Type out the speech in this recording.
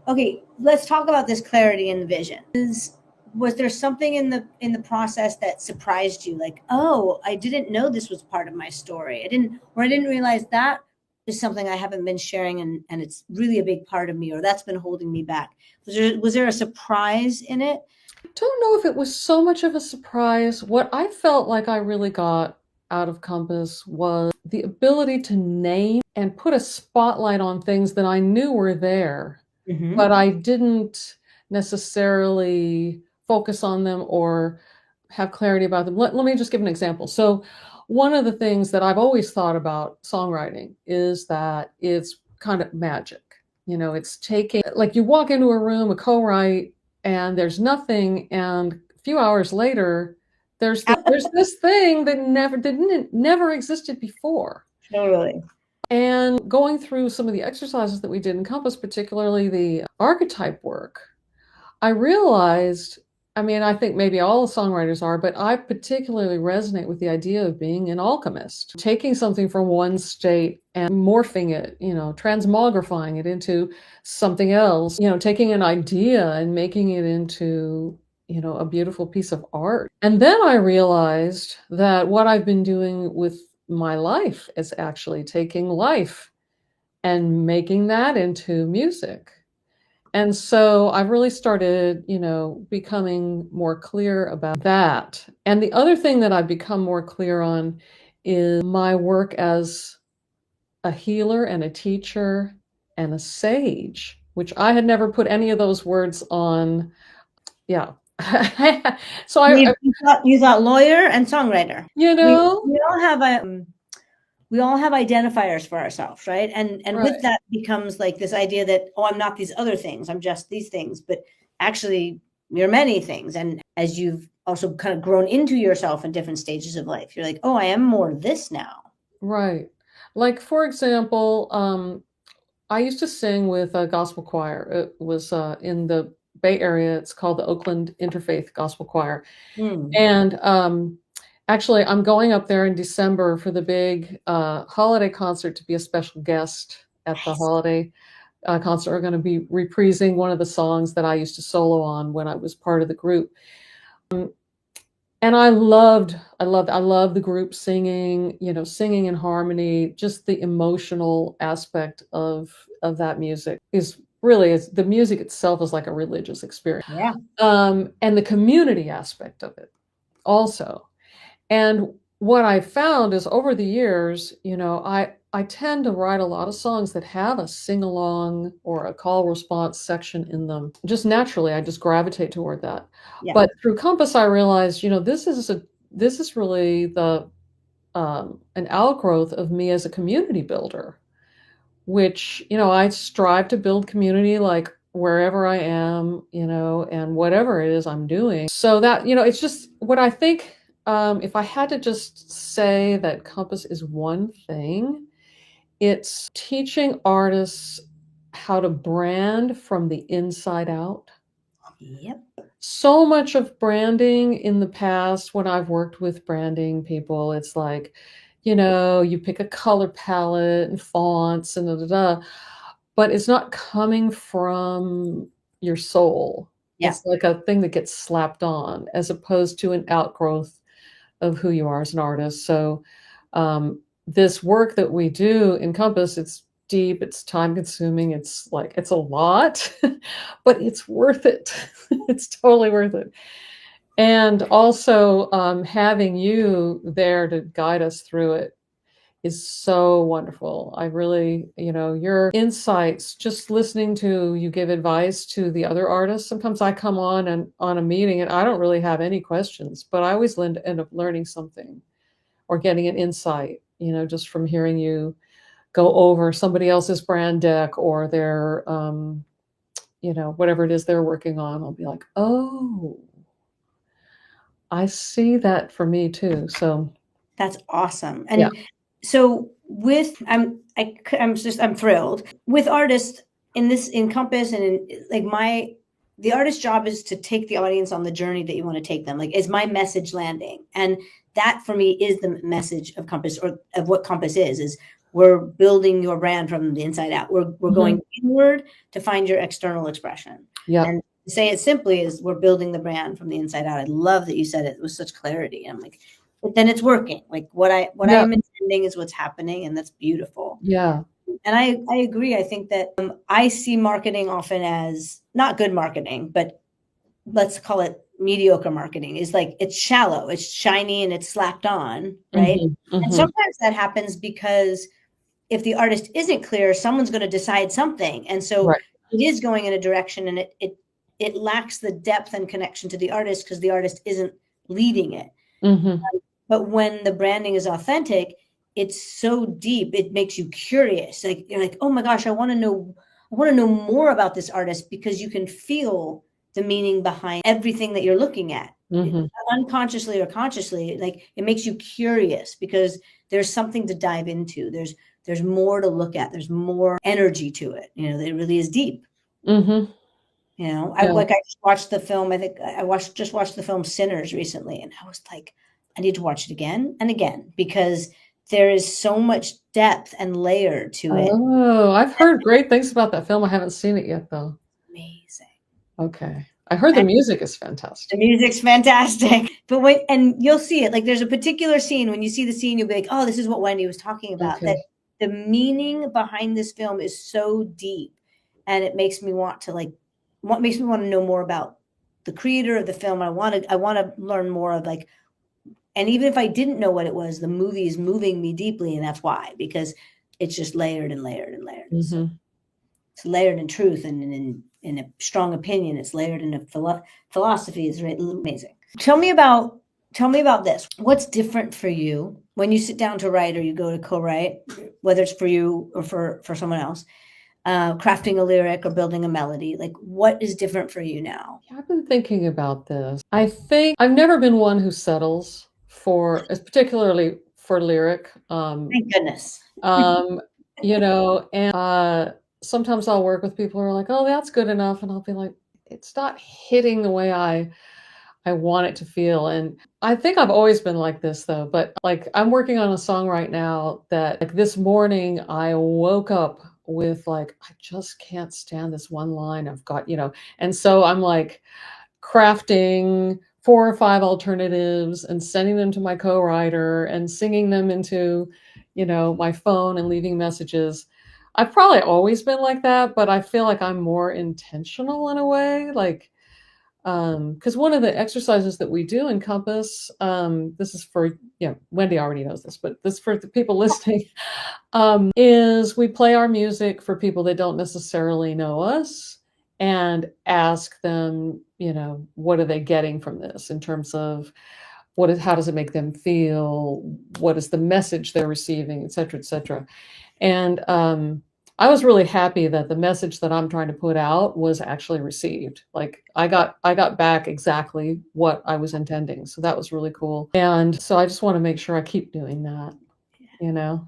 Okay, let's talk about this clarity and vision. Was there something in the process that surprised you? Like, oh, I didn't know this was part of my story. I didn't realize that is something I haven't been sharing, and it's really a big part of me, or that's been holding me back. Was there a surprise in it? I don't know if it was so much of a surprise. What I felt like I really got out of Compass was the ability to name and put a spotlight on things that I knew were there, Mm-hmm. but I didn't necessarily focus on them or have clarity about them. Let me just give an example. So, one of the things that I've always thought about songwriting is that it's kind of magic. It's taking, like, you walk into a room, a co-write, and there's nothing, and a few hours later, there's this thing that never existed before. Totally. And going through some of the exercises that we did in Compass, particularly the archetype work, I realized, I mean, I think maybe all songwriters are, but I particularly resonate with the idea of being an alchemist, taking something from one state and morphing it, transmogrifying it into something else, taking an idea and making it into, a beautiful piece of art. And then I realized that what I've been doing with my life is actually taking life and making that into music. And so I've really started, becoming more clear about that. And the other thing that I've become more clear on is my work as a healer and a teacher and a sage, which I had never put any of those words on. Yeah. So You thought lawyer and songwriter. you We know, we all have we all have identifiers for ourselves, right? And with right. that becomes like this idea that, oh, I'm not these other things, I'm just these things. But actually you're many things. And as you've also kind of grown into yourself in different stages of life, you're like, oh, I am more this now. Right. Like, for example, I used to sing with a gospel choir. It was in the Bay Area. It's called the Oakland Interfaith Gospel Choir. Hmm. And actually, I'm going up there in December for the big holiday concert to be a special guest at the Nice. holiday concert. We're going to be reprising one of the songs that I used to solo on when I was part of the group. And I loved the group singing, singing in harmony. Just the emotional aspect of that music is the music itself is like a religious experience. Yeah. And the community aspect of it also. And what I found is over the years, I tend to write a lot of songs that have a sing along or a call response section in them. Just naturally, I just gravitate toward that. Yeah. But through Compass, I realized, this is really the an outgrowth of me as a community builder, which, I strive to build community like wherever I am, and whatever it is I'm doing. So that, it's just what I think. If I had to just say that Compass is one thing, it's teaching artists how to brand from the inside out. Yep. So much of branding in the past, when I've worked with branding people, it's like, you pick a color palette and fonts and da da da, but it's not coming from your soul. Yeah. It's like a thing that gets slapped on as opposed to an outgrowth of who you are as an artist. So, this work that we do in Compass, it's deep, it's time consuming, it's a lot, but it's worth it. It's totally worth it. And also, having you there to guide us through it is so wonderful. I really, your insights, just listening to you give advice to the other artists. Sometimes I come on a meeting and I don't really have any questions, but I always end up learning something or getting an insight, just from hearing you go over somebody else's brand deck or their, whatever it is they're working on. I'll be like, oh, I see that for me too. So That's awesome. yeah. And so I'm thrilled with artists in Compass and in like the artist's job is to take the audience on the journey that you want to take them. Like, is my message landing? And that for me is the message of Compass, or of what Compass is we're building your brand from the inside out. We're going inward to find your external expression. Yeah. And to say it simply is we're building the brand from the inside out. I love that you said it with such clarity. And I'm like, but then it's working. Like what I am intending is what's happening, and that's beautiful. Yeah. And I agree. I think that I see marketing often as not good marketing, but let's call it mediocre marketing. Is like it's shallow, it's shiny, and it's slapped on, right? And sometimes that happens because if the artist isn't clear, someone's going to decide something, and so it is going in a direction, and it lacks the depth and connection to the artist because the artist isn't leading it. But when the branding is authentic, it's so deep, it makes you curious. Like you're like, oh my gosh, I want to know more about this artist, because you can feel the meaning behind everything that you're looking at. Unconsciously or consciously, like it makes you curious because there's something to dive into. There's more to look at. There's more energy to it. You know, it really is deep. You know, I just watched the film. I think I just watched the film Sinners recently, and I was like, I need to watch it again and again because there is so much depth and layer to it. Oh, I've heard great things about that film. I haven't seen it yet, though. Amazing. Okay. I heard the music is fantastic. The music's fantastic. But and you'll see it. Like there's a particular scene, when you see the scene, you'll be like, oh, this is what Wendy was talking about. That the meaning behind this film is so deep, and it makes me want to makes me want to know more about the creator of the film. I want to learn more of like, and even if I didn't know what it was, the movie is moving me deeply, and that's why, because it's just layered and layered and layered. So it's layered in truth and in a strong opinion. It's layered in a philosophy. It's amazing. Tell me about this. What's different for you when you sit down to write or you go to co-write, whether it's for you or for someone else? Crafting a lyric or building a melody, like what is different for you now? Yeah, I've been thinking about this. I think I've never been one who settles particularly for lyric. Thank goodness. You know, and sometimes I'll work with people who are like, "Oh, that's good enough," and I'll be like, "It's not hitting the way I want it to feel." And I think I've always been like this though, but like I'm working on a song right now that like this morning I woke up with like, I just can't stand this one line I've got, you know. And so I'm like crafting 4 or 5 alternatives and sending them to my co-writer and singing them into, you know, my phone and leaving messages. I've probably always been like that, but I feel like I'm more intentional in a way, like because one of the exercises that we do in Compass, this is for, Wendy already knows this, but this for the people listening, is we play our music for people that don't necessarily know us and ask them, you know, what are they getting from this in terms of how does it make them feel? What is the message they're receiving, et cetera, et cetera. And I was really happy that the message that I'm trying to put out was actually received. Like I got back exactly what I was intending. So that was really cool. And so I just want to make sure I keep doing that, you know.